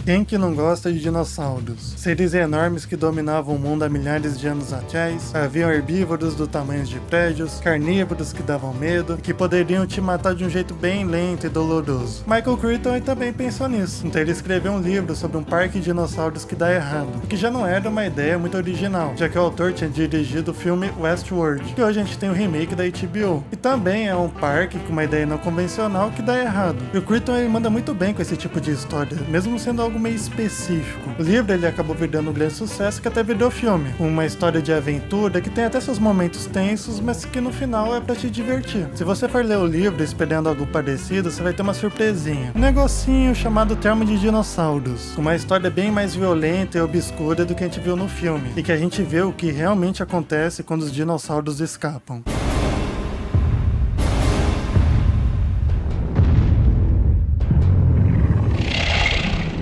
Quem que não gosta de dinossauros? Seres enormes que dominavam o mundo há milhares de anos atrás, haviam herbívoros do tamanho de prédios, carnívoros que davam medo e que poderiam te matar de um jeito bem lento e doloroso. Michael Crichton também pensou nisso, então ele escreveu um livro sobre um parque de dinossauros que dá errado, o que já não era uma ideia muito original, já que o autor tinha dirigido o filme Westworld, que hoje a gente tem o remake da HBO, e também é um parque com uma ideia não convencional que dá errado. E o Crichton ele manda muito bem com esse tipo de história, mesmo sendo algo meio específico. O livro ele acabou virando um grande sucesso que até virou filme, uma história de aventura que tem até seus momentos tensos, mas que no final é pra te divertir. Se você for ler o livro esperando algo parecido, você vai ter uma surpresinha. Um negocinho chamado Termo de Dinossauros, uma história bem mais violenta e obscura do que a gente viu no filme, e que a gente vê o que realmente acontece quando os dinossauros escapam.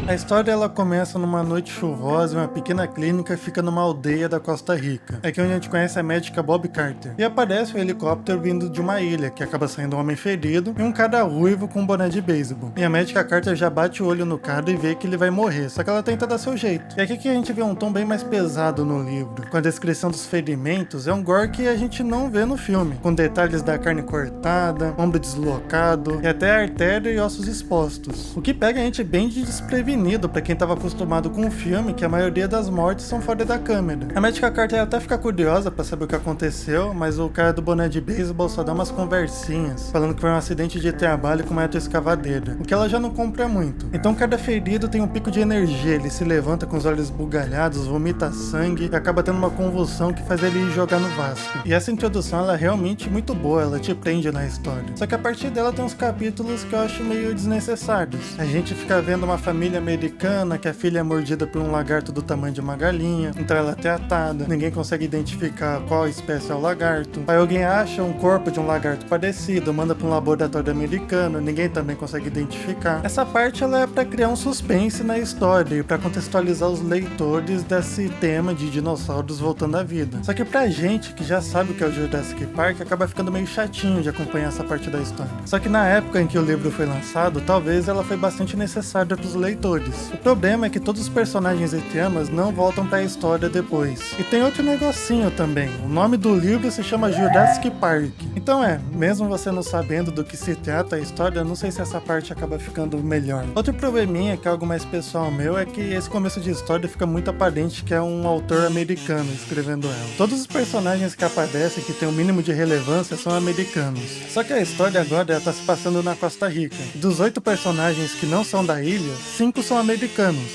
A história ela começa numa noite chuvosa em uma pequena clínica que fica numa aldeia da Costa Rica. É que onde a gente conhece a médica Bob Carter. E aparece um helicóptero vindo de uma ilha, que acaba saindo um homem ferido e um cara ruivo com um boné de beisebol. E a médica Carter já bate o olho no cara e vê que ele vai morrer, só que ela tenta dar seu jeito. E aqui que a gente vê um tom bem mais pesado no livro, com a descrição dos ferimentos, é um gore que a gente não vê no filme, com detalhes da carne cortada, ombro deslocado e até artéria e ossos expostos. O que pega a gente bem de desprevenido pra quem tava acostumado com o filme, que a maioria das mortes são fora da câmera. A médica Carter até fica curiosa pra saber o que aconteceu, mas o cara do boné de beisebol só dá umas conversinhas, falando que foi um acidente de trabalho com uma retroescavadeira, o que ela já não compra muito. Então cada ferido tem um pico de energia, ele se levanta com os olhos bugalhados, vomita sangue e acaba tendo uma convulsão que faz ele ir jogar no Vasco. E essa introdução ela é realmente muito boa, ela te prende na história. Só que a partir dela tem uns capítulos que eu acho meio desnecessários. A gente fica vendo uma família americana que a filha é mordida por um lagarto do tamanho de uma galinha, então ela é tratada, ninguém consegue identificar qual espécie é o lagarto. Aí alguém acha um corpo de um lagarto parecido, manda para um laboratório americano, ninguém também consegue identificar. Essa parte ela é para criar um suspense na história e para contextualizar os leitores desse tema de dinossauros voltando à vida. Só que pra gente que já sabe o que é o Jurassic Park, acaba ficando meio chatinho de acompanhar essa parte da história. Só que na época em que o livro foi lançado, talvez ela foi bastante necessária pros leitores. O problema é que todos os personagens e temas não voltam pra história depois. E tem outro negocinho também, o nome do livro se chama Jurassic Park. Então mesmo você não sabendo do que se trata a história, eu não sei se essa parte acaba ficando melhor. Outro probleminha, que é algo mais pessoal meu, é que esse começo de história fica muito aparente que é um autor americano escrevendo ela. Todos os personagens que aparecem, que tem o mínimo de relevância, são americanos. Só que a história agora ela tá se passando na Costa Rica. Dos 8 personagens que não são da ilha, 5 são americanos.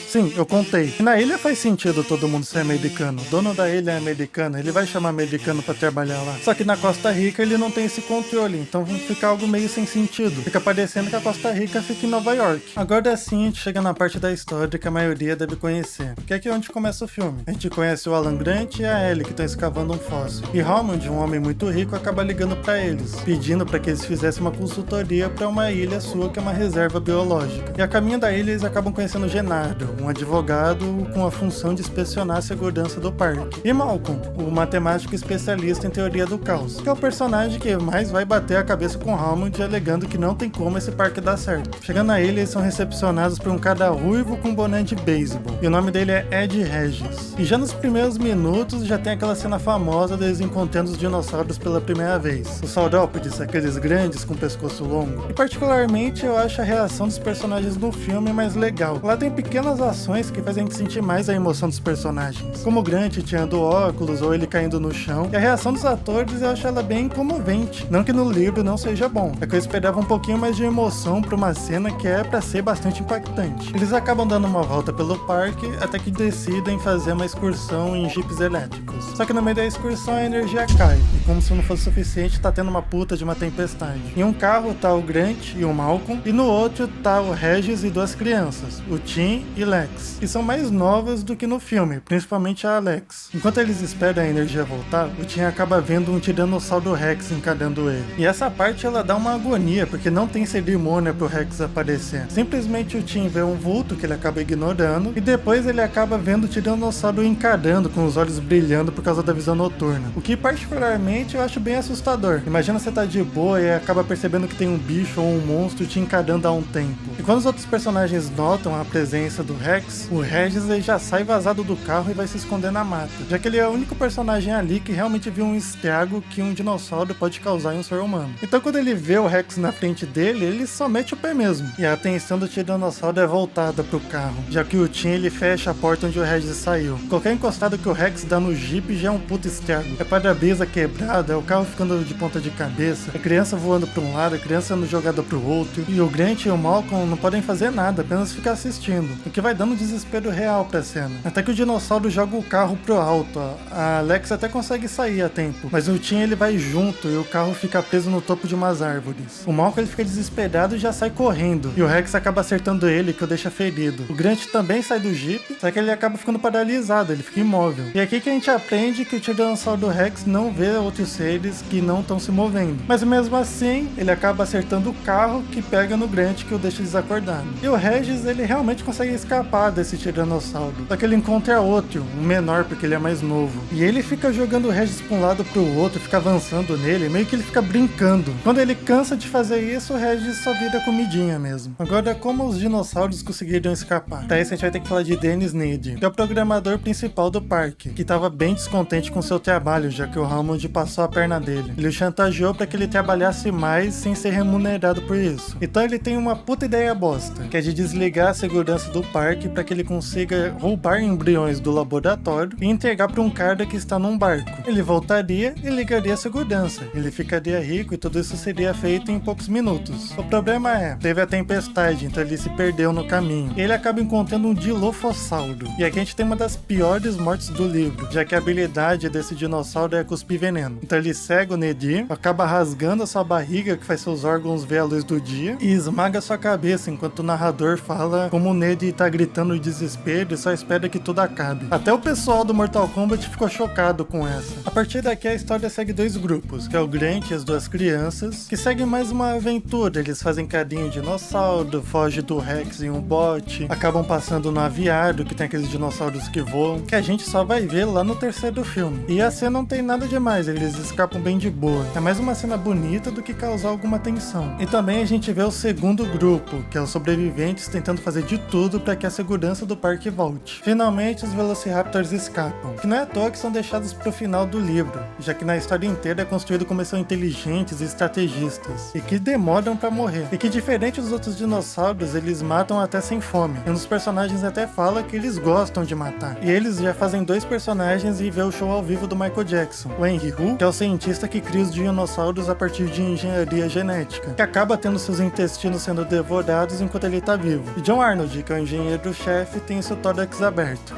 Sim, eu contei. E na ilha faz sentido todo mundo ser americano. O dono da ilha é americano, ele vai chamar americano pra trabalhar lá. Só que na Costa Rica ele não tem esse controle, então fica algo meio sem sentido. Fica parecendo que a Costa Rica fica em Nova York. Agora sim a gente chega na parte da história que a maioria deve conhecer, que é aqui onde começa o filme. A gente conhece o Alan Grant e a Ellie que estão escavando um fóssil. E Hammond, um homem muito rico, acaba ligando pra eles, pedindo pra que eles fizessem uma consultoria pra uma ilha sua que é uma reserva biológica. E a caminho da ilha eles acabam conhecendo Genardo, um advogado com a função de inspecionar a segurança do parque. E Malcolm, o matemático especialista em teoria do caos, que é o personagem que mais vai bater a cabeça com Hammond alegando que não tem como esse parque dar certo. Chegando na ilha, eles são recepcionados por um cara ruivo com boné de beisebol, e o nome dele é Ed Regis. E já nos primeiros minutos já tem aquela cena famosa deles encontrando os dinossauros pela primeira vez. Os saurópodes, aqueles grandes com pescoço longo. E particularmente eu acho a reação dos personagens no filme mais legal. Lá tem pequenas ações que fazem a gente sentir mais a emoção dos personagens, como o Grant tirando óculos ou ele caindo no chão, e a reação dos atores eu acho ela bem comovente. Não que no livro não seja bom, é que eu esperava um pouquinho mais de emoção pra uma cena que é pra ser bastante impactante. Eles acabam dando uma volta pelo parque até que decidem fazer uma excursão em jipes elétricos. Só que no meio da excursão a energia cai, e como se não fosse suficiente tá tendo uma puta de uma tempestade. Em um carro tá o Grant e o Malcolm, e no outro tá o Regis e 2 crianças, o Tim e Lex, que são mais novas do que no filme, principalmente a Alex. Enquanto eles esperam a energia voltar, o Tim acaba vendo um Tiranossauro Rex encarando ele. E essa parte ela dá uma agonia, porque não tem cerimônia pro Rex aparecer. Simplesmente o Tim vê um vulto que ele acaba ignorando, e depois ele acaba vendo o Tiranossauro encarando com os olhos brilhando por causa da visão noturna. O que particularmente eu acho bem assustador. Imagina você tá de boa e acaba percebendo que tem um bicho ou um monstro te encarando há um tempo. E quando os outros personagens notam notam a presença do Rex, o Regis ele já sai vazado do carro e vai se esconder na mata, já que ele é o único personagem ali que realmente viu um estrago que um dinossauro pode causar em um ser humano. Então quando ele vê o Rex na frente dele, ele só mete o pé mesmo. E a atenção do tiranossauro é voltada pro carro, já que o Tim ele fecha a porta onde o Regis saiu. Qualquer encostado que o Rex dá no Jeep já é um puto estrago. É para-brisa quebrada, é o carro ficando de ponta de cabeça, a criança voando para um lado, a criança sendo jogada pro outro, e o Grant e o Malcolm não podem fazer nada, apenas ficar assistindo, o que vai dando desespero real pra cena. Até que o dinossauro joga o carro pro alto, a Alex até consegue sair a tempo, mas o Tim ele vai junto e o carro fica preso no topo de umas árvores. O Malcolm ele fica desesperado e já sai correndo, e o Rex acaba acertando ele, que o deixa ferido. O Grant também sai do Jeep, só que ele acaba ficando paralisado, ele fica imóvel. E é aqui que a gente aprende que o tiranossauro Rex não vê outros seres que não estão se movendo. Mas mesmo assim, ele acaba acertando o carro que pega no Grant, que o deixa desacordado. E o Regis, ele realmente consegue escapar desse tiranossauro. Só que ele encontra outro, um menor, porque ele é mais novo. E ele fica jogando o Regis pra um lado pro outro, fica avançando nele, meio que ele fica brincando. Quando ele cansa de fazer isso, o Regis só vira comidinha mesmo. Agora, como os dinossauros conseguiram escapar? Pra isso a gente vai ter que falar de Dennis Needy, que é o programador principal do parque, que tava bem descontente com seu trabalho, já que o Hammond passou a perna dele. Ele o chantageou para que ele trabalhasse mais sem ser remunerado por isso. Então ele tem uma puta ideia bosta, que é de desligar a segurança do parque para que ele consiga roubar embriões do laboratório e entregar para um cara que está num barco. Ele voltaria e ligaria a segurança. Ele ficaria rico e tudo isso seria feito em poucos minutos. O problema é, teve a tempestade, então ele se perdeu no caminho. E ele acaba encontrando um dilofossauro. E aqui a gente tem uma das piores mortes do livro, já que a habilidade desse dinossauro é cuspir veneno. Então ele cega o Needy, acaba rasgando a sua barriga, que faz seus órgãos ver a luz do dia, e esmaga sua cabeça, enquanto o narrador fala como o Needy tá gritando de desespero e só espera que tudo acabe. Até o pessoal do Mortal Kombat ficou chocado com essa. A partir daqui a história segue dois grupos, que é o Grant e as duas crianças, que seguem mais uma aventura. Eles fazem cadinho de dinossauro, fogem do Rex em um bote, acabam passando no aviário, que tem aqueles dinossauros que voam, que a gente só vai ver lá no terceiro filme. E a cena não tem nada demais, eles escapam bem de boa. É mais uma cena bonita do que causar alguma tensão. E também a gente vê o segundo grupo, que é os sobreviventes tentando fazer de tudo para que a segurança do parque volte. Finalmente os Velociraptors escapam, que não é à toa que são deixados pro final do livro, já que na história inteira é construído como eles são inteligentes e estrategistas, e que demoram para morrer. E que diferente dos outros dinossauros, eles matam até sem fome. E um dos personagens até fala que eles gostam de matar. E eles já fazem dois personagens e vê o show ao vivo do Michael Jackson. O Henry Hu, que é o cientista que cria os dinossauros a partir de engenharia genética, que acaba tendo seus intestinos sendo devorados enquanto ele tá vivo. E John Arnold, que é o engenheiro-chefe, tem seu tórax aberto.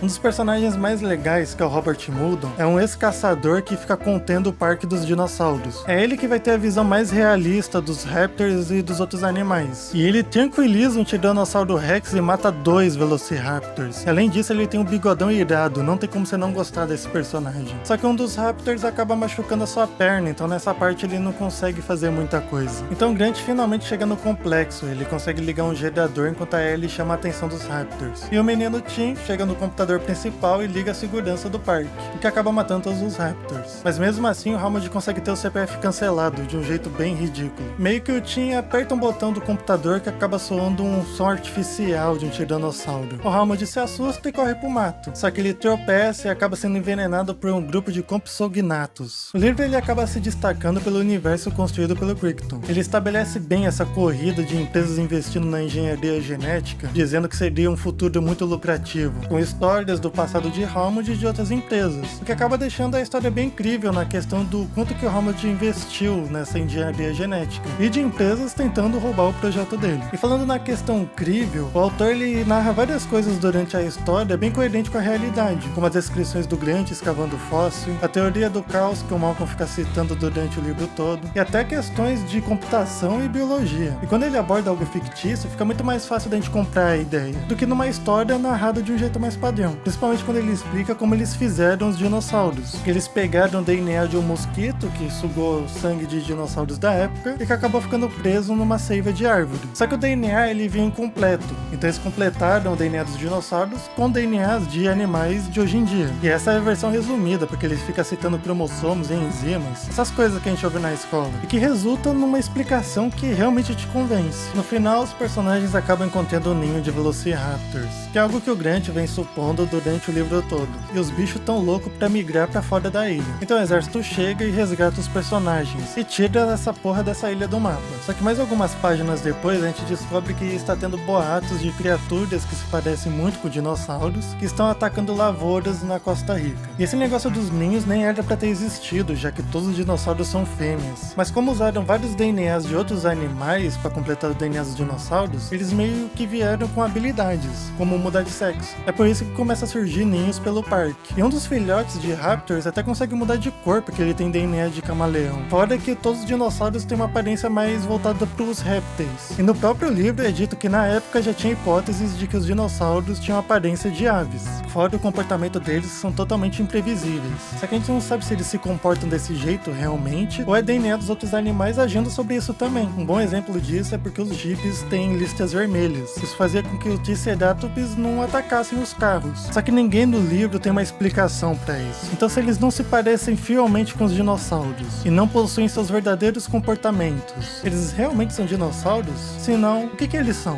Um dos personagens mais legais, que é o Robert Muldoon, é um ex-caçador que fica contendo o parque dos dinossauros. É ele que vai ter a visão mais realista dos Raptors e dos outros animais. E ele tranquiliza um Tiranossauro Rex e mata 2 Velociraptors. E além disso, ele tem um bigodão irado, não tem como você não gostar desse personagem. Só que um dos Raptors acaba machucando a sua perna, então nessa parte ele não consegue fazer muita coisa. Então Grant finalmente chega no complexo, ele consegue ligar um gerador enquanto a Ellie chama a atenção dos Raptors. E o menino Tim chega no computador principal e liga a segurança do parque, o que acaba matando todos os Raptors. Mas mesmo assim, o Hammond consegue ter o CPF cancelado de um jeito bem ridículo. Meio que o Tim aperta um botão do computador que acaba soando um som artificial de um tiranossauro. O Hammond se assusta e corre pro mato, só que ele tropeça e acaba sendo envenenado por um grupo de compsognathus. O livro ele acaba se destacando pelo universo construído pelo Crichton. Ele estabelece bem essa corrida de empresas investindo na engenharia genética, dizendo que seria um futuro muito lucrativo, com histórias do passado de Hammond e de outras empresas, o que acaba deixando a história bem incrível na questão do quanto que o Hammond investiu nessa engenharia genética e de empresas tentando roubar o projeto dele. E falando na questão incrível, o autor ele narra várias coisas durante a história bem coerente com a realidade, como as descrições do Grant escavando fóssil, a teoria do caos que o Malcolm fica citando durante o livro todo, e até questões de computação e biologia. E quando ele aborda algo fictício, fica muito mais fácil da gente comprar a ideia, do que numa história narrada de um jeito mais padrão. padrão, principalmente quando ele explica como eles fizeram os dinossauros. Eles pegaram o DNA de um mosquito que sugou o sangue de dinossauros da época e que acabou ficando preso numa seiva de árvore. Só que o DNA ele vinha incompleto, então eles completaram o DNA dos dinossauros com DNAs de animais de hoje em dia. E essa é a versão resumida, porque ele fica citando cromossomos e enzimas, essas coisas que a gente ouve na escola, e que resulta numa explicação que realmente te convence. No final, os personagens acabam encontrando um ninho de Velociraptors, que é algo que o Grant vem supondo durante o livro todo, e os bichos tão loucos pra migrar pra fora da ilha. Então o exército chega e resgata os personagens, e tira essa porra dessa ilha do mapa. Só que mais algumas páginas depois, a gente descobre que está tendo boatos de criaturas que se parecem muito com dinossauros, que estão atacando lavouras na Costa Rica. E esse negócio dos ninhos nem era pra ter existido, já que todos os dinossauros são fêmeas. Mas como usaram vários DNAs de outros animais pra completar os DNAs dos dinossauros, eles meio que vieram com habilidades, como mudar de sexo. É por isso que começa a surgir ninhos pelo parque. E um dos filhotes de Raptors até consegue mudar de cor, porque ele tem DNA de camaleão. Fora que todos os dinossauros têm uma aparência mais voltada pros répteis. E no próprio livro é dito que na época já tinha hipóteses de que os dinossauros tinham aparência de aves. Fora o comportamento deles são totalmente imprevisíveis. Só que a gente não sabe se eles se comportam desse jeito realmente, ou é DNA dos outros animais agindo sobre isso também. Um bom exemplo disso é porque os jipes têm listas vermelhas. Isso fazia com que os Triceratops não atacassem os carros. Só que ninguém no livro tem uma explicação pra isso. Então se eles não se parecem fielmente com os dinossauros, e não possuem seus verdadeiros comportamentos, eles realmente são dinossauros? Se não, o que eles são?